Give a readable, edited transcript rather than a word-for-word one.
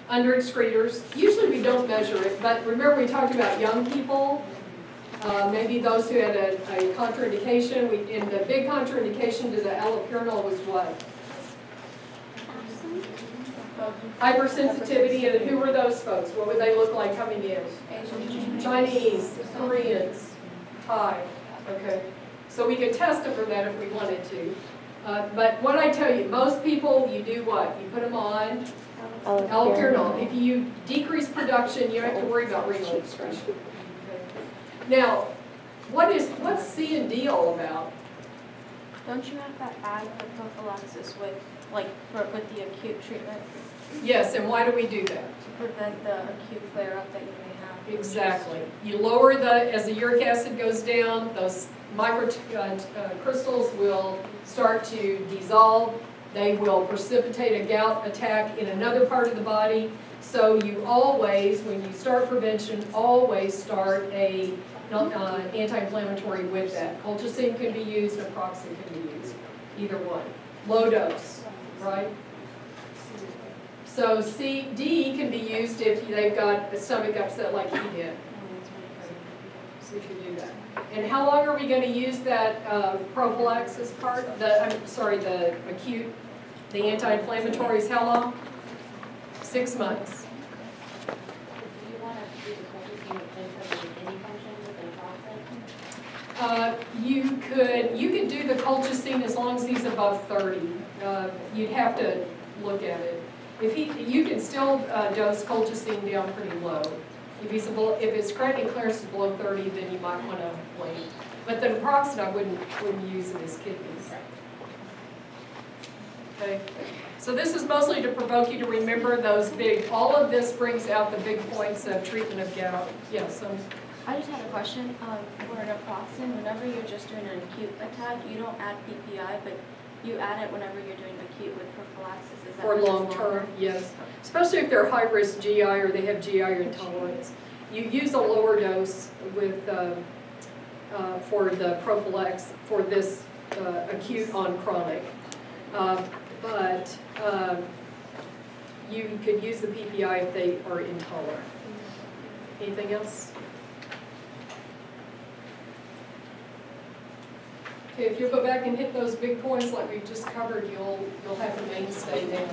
under excretors. Usually we don't measure it, but remember we talked about young people, maybe those who had a contraindication. And the big contraindication to the allopurinol was what? Hypersensitivity. And who were those folks? What would they look like coming in? Chinese, Koreans, Thai. Okay. So we could test them for that if we wanted to. But what I tell you, most people, you do what? You put them on allopurinol. If you decrease production, you don't have to worry about renal excretion. Okay. Now, what's C and D all about? Don't you have to add the prophylaxis with the acute treatment? Yes, and why do we do that? To prevent the acute flare-up that you may have. Exactly. You lower as the uric acid goes down, those microcrystals will start to dissolve. They will precipitate a gout attack in another part of the body. So you always, when you start prevention, always start a anti-inflammatory with that. Colchicine can be used, naproxen can be used, either one. Low dose, right? So D can be used if they've got a stomach upset like he did. So you can do that. And how long are we going to use that prophylaxis part? The acute, the anti-inflammatories, how long? 6 months. Do you want to do the colchicine with the kidney function with the process? You could do the colchicine as long as he's above 30. You'd have to look at it. You can still dose colchicine down pretty low. If his creatinine clearance is below 30, then you might want to wait. But the naproxen I wouldn't use in his kidneys. Okay. So this is mostly to provoke you to remember those all of this brings out the big points of treatment of gout. Yes. I just had a question. For naproxen, whenever you're just doing an acute attack, you don't add PPI, but you add it whenever you're doing acute with prophylaxis. Is that for long term, yes. Especially if they're high risk GI or they have GI intolerance. You use a lower dose with for the prophylaxis for this acute on chronic. But you could use the PPI if they are intolerant. Anything else? Okay, if you go back and hit those big points like we've just covered, you'll have the mainstay down.